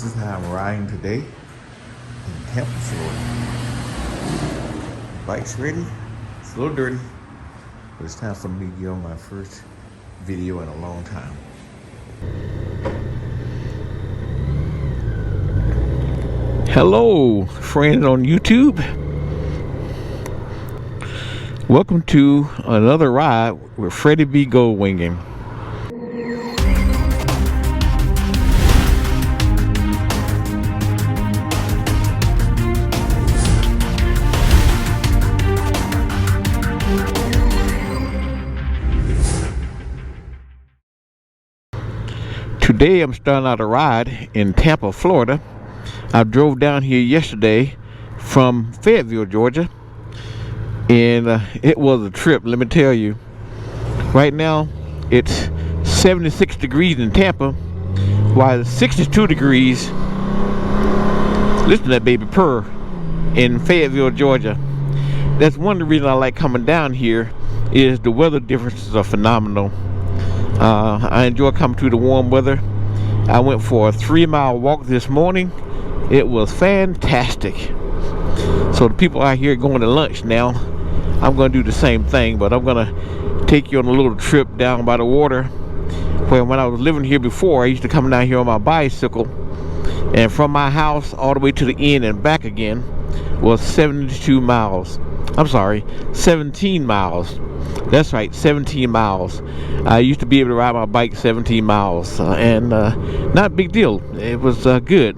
This is how I'm riding today in Tampa, Florida. Bike's ready. It's a little dirty, but it's time for me to get on my first video in a long time. Hello, friends on YouTube. Welcome to another ride with Freddy B GOLDWINGing. Today I'm starting out a ride in Tampa, Florida. I drove down here yesterday from Fayetteville, Georgia, and it was a trip, let me tell you. Right now it's 76 degrees in Tampa, while it's 62 degrees, listen to that baby purr, in Fayetteville, Georgia. That's one of the reasons I like coming down here, is the weather differences are phenomenal. I enjoy coming to the warm weather. I went for a 3-mile walk this morning. It was fantastic. So the people out here going to lunch now, I'm going to do the same thing, but I'm going to take you on a little trip down by the water, where when I was living here before, I used to come down here on my bicycle, and from my house all the way to the end and back again was 72 miles. I'm sorry, 17 miles. That's right, 17 miles. I used to be able to ride my bike 17 miles, and not a big deal. It was good.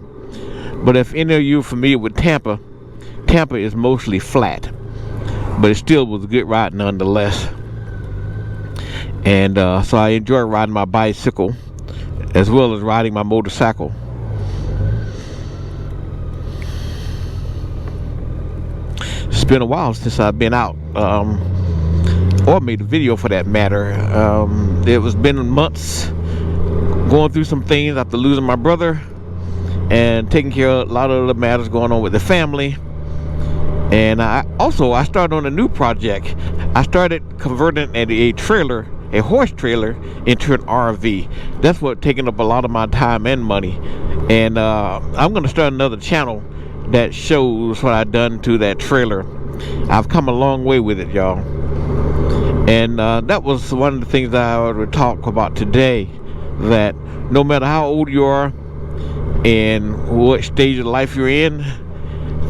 But if any of you are familiar with Tampa, Tampa is mostly flat, but it still was a good ride nonetheless. And so I enjoy riding my bicycle as well as riding my motorcycle. It's been a while since I've been out, or made a video for that matter. It was been months going through some things after losing my brother and taking care of a lot of other matters going on with the family. And I started on a new project. I started converting a trailer, a horse trailer, into an RV. That's what taking up a lot of my time and money. And I'm going to start another channel that shows what I've done to that trailer. I've come a long way with it, y'all. And that was one of the things that I would talk about today, that no matter how old you are and what stage of life you're in,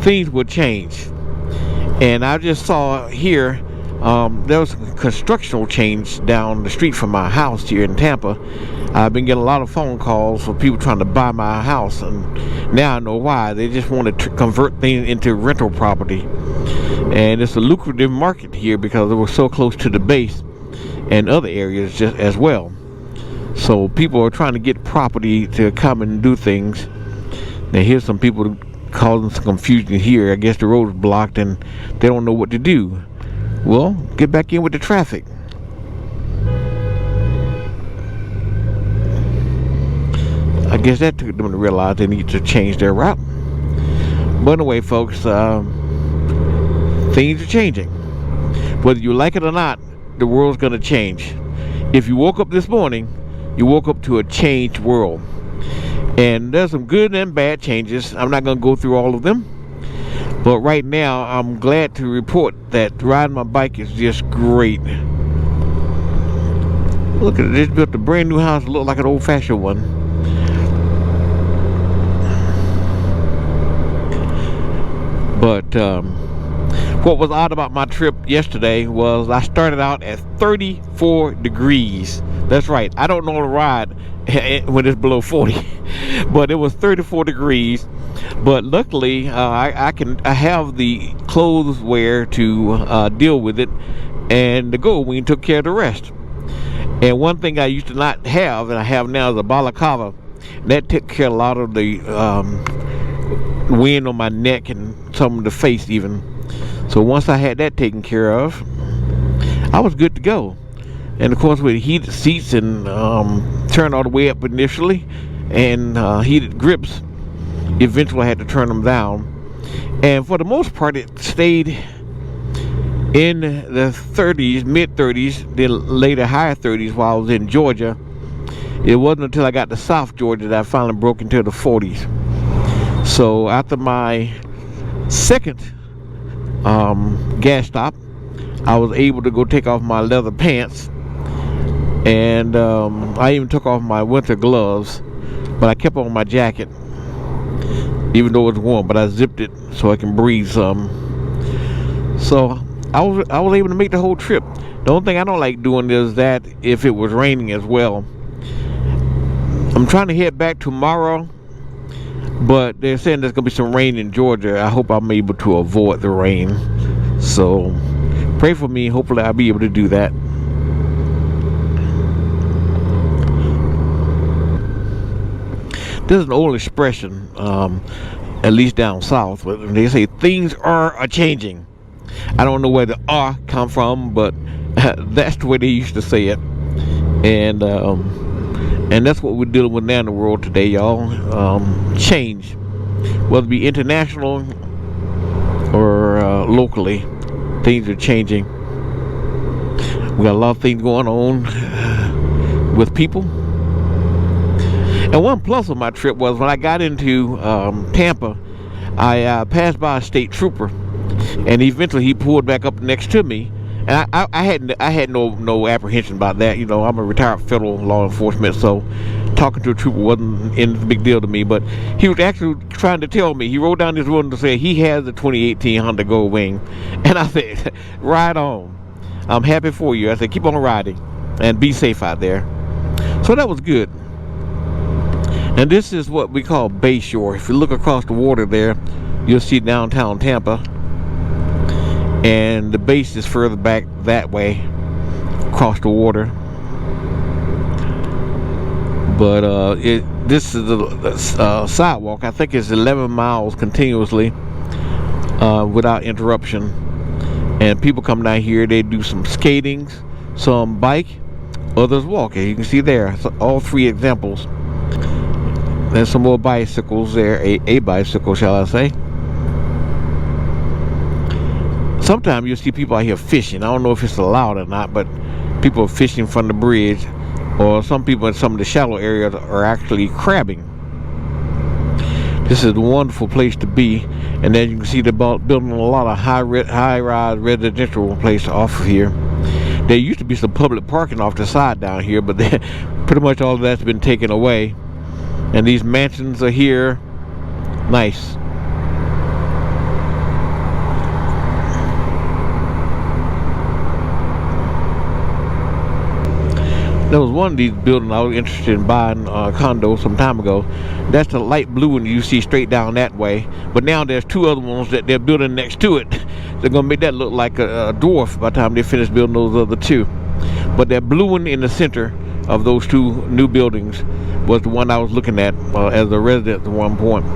things will change. And I just saw here, there was a constructional change down the street from my house here in Tampa. I've been getting a lot of phone calls for people trying to buy my house, and now I know why. They just want to convert things into rental property. And it's a lucrative market here because it was so close to the base and other areas just as well. So people are trying to get property to come and do things. Now here's some people causing some confusion here. I guess the road is blocked and they don't know what to do. Well, get back in with the traffic. I guess that took them to realize they need to change their route. But anyway, folks, things are changing. Whether you like it or not, the world's gonna change. If you woke up this morning, you woke up to a changed world. And there's some good and bad changes. I'm not gonna go through all of them. But right now, I'm glad to report that riding my bike is just great. Look at it, they just built a brand new house, look like an old-fashioned one. But what was odd about my trip yesterday was I started out at 34 degrees. That's right, I don't know how to ride when it's below 40, but it was 34 degrees. But luckily, I have the clothes wear to deal with it, and the GOLDWING took care of the rest. And one thing I used to not have, and I have now, is a balaclava. That took care of a lot of the wind on my neck and some of the face even. So once I had that taken care of, I was good to go. And of course, with heated seats and turned all the way up initially, and heated grips, eventually I had to turn them down. And for the most part, it stayed in the 30s, mid 30s, then later higher 30s while I was in Georgia. It wasn't until I got to South Georgia that I finally broke into the 40s. So after my second gas stop, I was able to go take off my leather pants, and I even took off my winter gloves, but I kept on my jacket even though it was warm, but I zipped it so I can breathe some. So I was able to make the whole trip. The only thing I don't like doing is that if it was raining as well. I'm trying to head back tomorrow, but they're saying there's gonna be some rain in Georgia. I hope I'm able to avoid the rain. So pray for me. Hopefully I'll be able to do that. There's an old expression, at least down south, but they say things are a-changing. I don't know where the "are" come from, but that's the way they used to say it. And that's what we're dealing with now in the world today, y'all. Change, whether it be international or locally, things are changing. We got a lot of things going on with people. And one plus of my trip was when I got into Tampa, I passed by a state trooper, and eventually he pulled back up next to me. And I had no apprehension about that. You know, I'm a retired federal law enforcement, so talking to a trooper wasn't any big deal to me. But he was actually trying to tell me. He wrote down this one to say he has a 2018 Honda Goldwing, and I said, "Ride on. I'm happy for you." I said, "Keep on riding, and be safe out there." So that was good. And this is what we call Bayshore. If you look across the water there, you'll see downtown Tampa. And the base is further back that way, across the water. But this is the sidewalk. I think it's 11 miles continuously without interruption. And people come down here, they do some skating, some bike, others walk. You can see there, so all three examples. There's some more bicycles there, a bicycle, shall I say. Sometimes you'll see people out here fishing. I don't know if it's allowed or not, but people are fishing from the bridge, or some people in some of the shallow areas are actually crabbing. This is a wonderful place to be, and then you can see they're building a lot of high-rise residential place off of here. There used to be some public parking off the side down here, but pretty much all of that's been taken away. And these mansions are here. Nice. There was one of these buildings I was interested in buying a condo some time ago. That's the light blue one you see straight down that way. But now there's two other ones that they're building next to it. They're going to make that look like a dwarf by the time they finish building those other two. But that blue one in the center of those two new buildings was the one I was looking at as a resident at one point.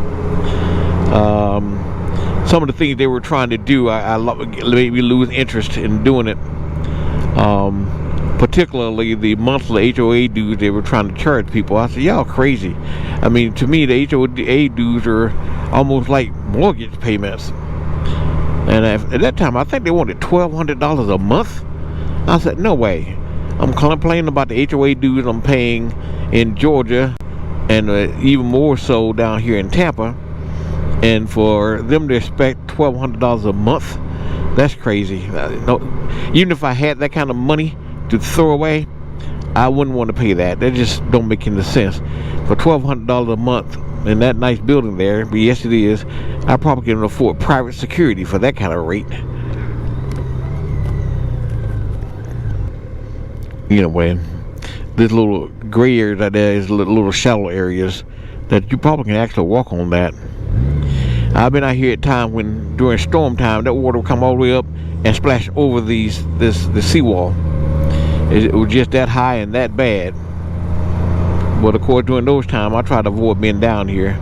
Some of the things they were trying to do, I made me lose interest in doing it. Particularly the monthly HOA dues they were trying to charge people. I said, y'all crazy. I mean, to me, the HOA dues are almost like mortgage payments. And at that time, I think they wanted $1,200 a month. I said, no way. I'm complaining about the HOA dues I'm paying in Georgia, and even more so down here in Tampa. And for them to expect $1,200 a month, that's crazy. No, even if I had that kind of money to throw away, I wouldn't want to pay that. That just don't make any sense. For $1,200 a month in that nice building there, but yes it is, I probably can afford private security for that kind of rate. Anyway, this little gray area right there is little shallow areas that you probably can actually walk on that. I've been out here at times when during storm time that water will come all the way up and splash over the seawall. It was just that high and that bad. But of course, during those times, I try to avoid being down here.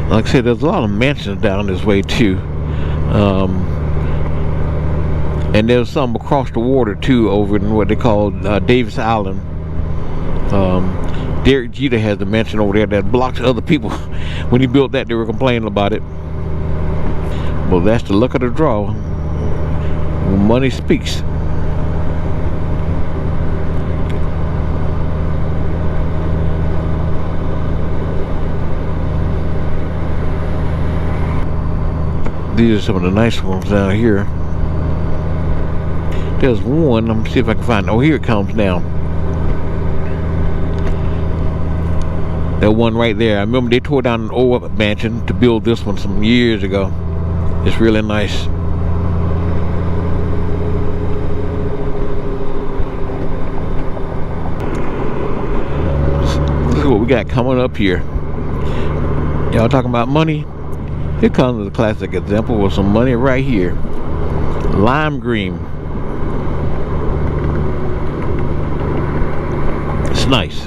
Like I said, there's a lot of mansions down this way too. And there's some across the water too, over in what they call Davis Island. Derek Jeter has a mansion over there that blocks other people. When he built that, they were complaining about it. Well, that's the luck of the draw. Money speaks. These are some of the nice ones down here. There's one. Let me see if I can find it. Oh, here it comes now. That one right there. I remember they tore down an old mansion to build this one some years ago. It's really nice. This is what we got coming up here. Y'all talking about money? Here comes a classic example of some money right here. Lime green. It's nice.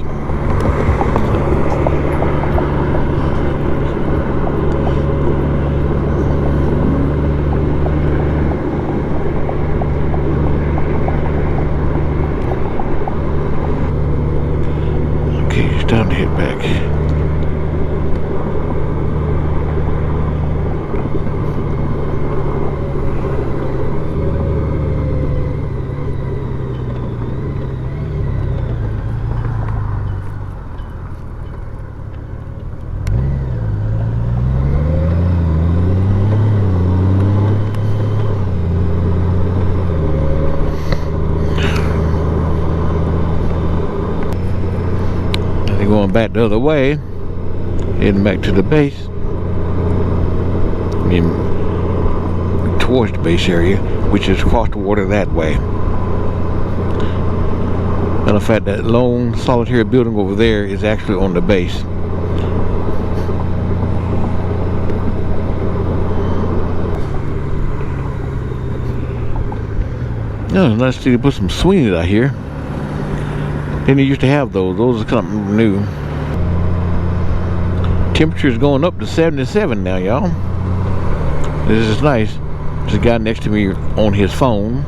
Okay, it's time to head back. Going back the other way, heading back to the base. I mean, towards the base area, which is across the water that way. Matter of fact, that lone solitary building over there is actually on the base. Yeah, it's nice to see they put some swings out here. Then they used to have those. Those are something new. Temperature is going up to 77 now, y'all. This is nice. There's a guy next to me on his phone.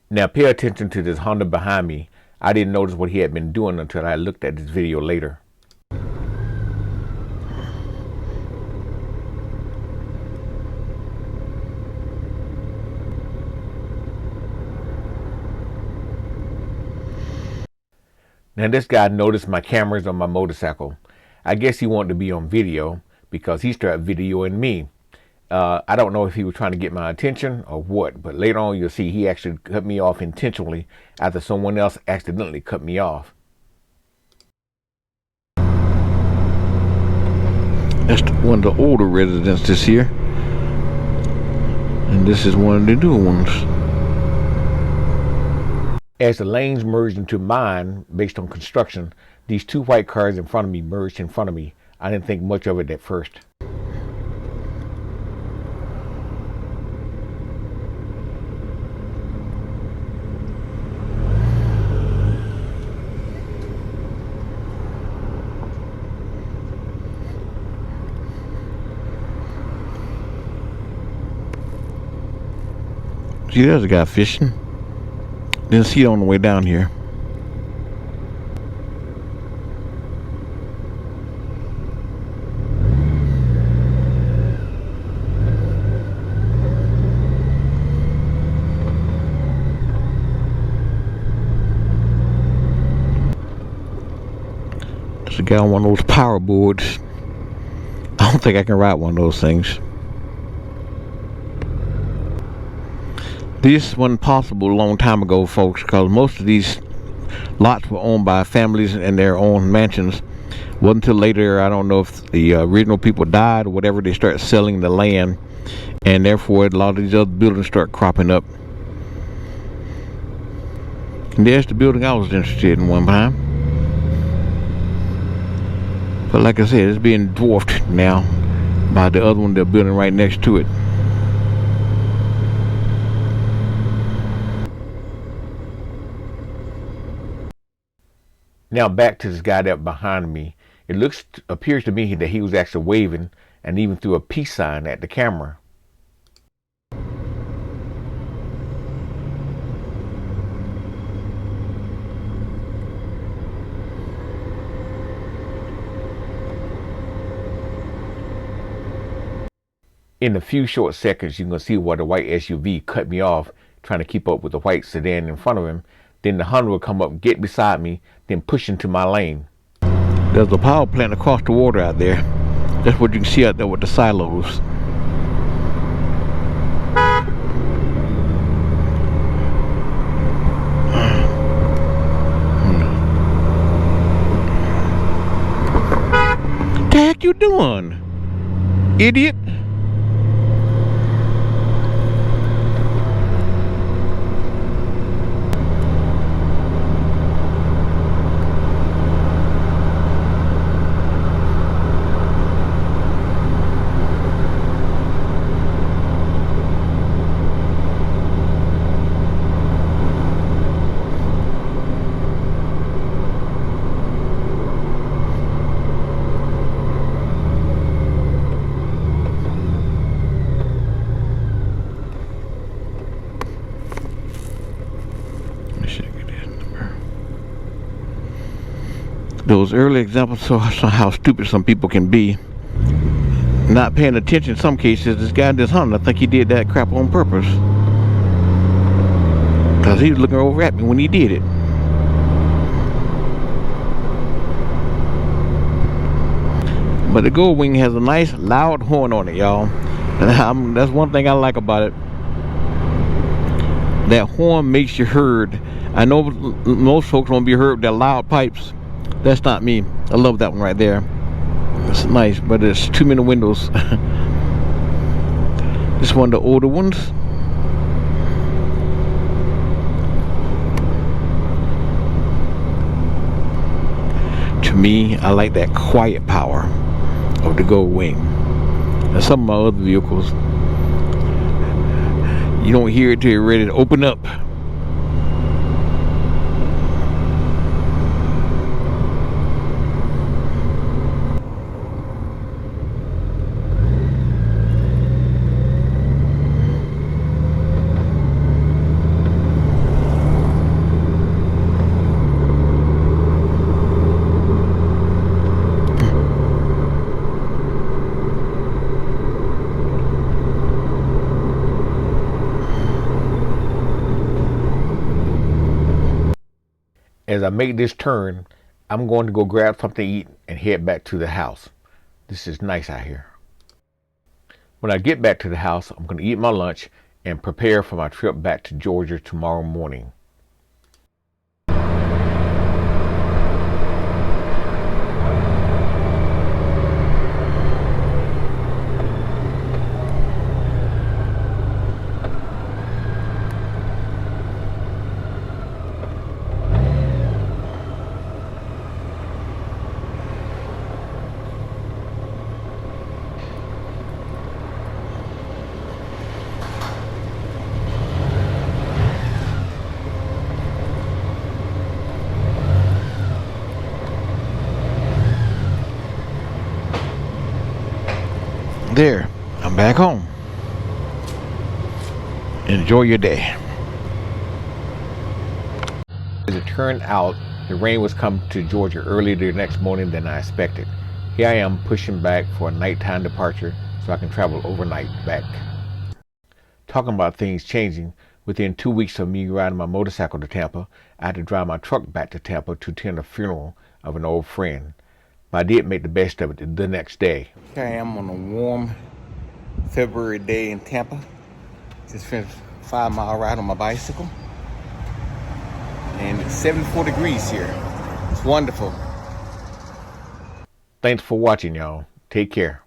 Now pay attention to this Honda behind me. I didn't notice what he had been doing until I looked at this video later. Now this guy noticed my cameras on my motorcycle. I guess he wanted to be on video because he started videoing me. I don't know if he was trying to get my attention or what, but later on you'll see he actually cut me off intentionally after someone else accidentally cut me off. That's one of the older residences here. And this is one of the new ones. As the lanes merged into mine based on construction, these two white cars in front of me merged in front of me. I didn't think much of it at first. See, there's a guy fishing. Didn't see it on the way down here. There's a guy on one of those power boards. I don't think I can ride one of those things. This wasn't possible a long time ago, folks, because most of these lots were owned by families and their own mansions. Wasn't until later, I don't know if the original people died or whatever, they start selling the land, and therefore a lot of these other buildings start cropping up. And there's the building I was interested in one time. But like I said, it's being dwarfed now by the other one they're building right next to it. Now back to this guy that behind me. It appears to me that he was actually waving and even threw a peace sign at the camera. In a few short seconds, you can see why the white SUV cut me off trying to keep up with the white sedan in front of him. Then the Honda would come up, get beside me, then push into my lane. There's a power plant across the water out there. That's what you can see out there with the silos. What the heck you doing, idiot? Those early examples show how stupid some people can be. Not paying attention in some cases. This guy in this Honda, I think he did that crap on purpose. Because he was looking over at me when he did it. But the Goldwing has a nice loud horn on it, y'all. That's one thing I like about it. That horn makes you heard. I know most folks won't be heard with their loud pipes. That's not me. I love that one right there. It's nice, but there's too many windows. This one of the older ones. To me, I like that quiet power of the Goldwing. And some of my other vehicles, you don't hear it till you're ready to open up. As I make this turn, I'm going to go grab something to eat and head back to the house. This is nice out here. When I get back to the house, I'm going to eat my lunch and prepare for my trip back to Georgia tomorrow morning. There, I'm back home. Enjoy your day. As it turned out, the rain was coming to Georgia earlier the next morning than I expected. Here I am pushing back for a nighttime departure so I can travel overnight back. Talking about things changing, within 2 weeks of me riding my motorcycle to Tampa, I had to drive my truck back to Tampa to attend a funeral of an old friend. But I did make the best of it the next day. Here I am on a warm February day in Tampa. Just finished a 5-mile ride on my bicycle. And it's 74 degrees here. It's wonderful. Thanks for watching, y'all. Take care.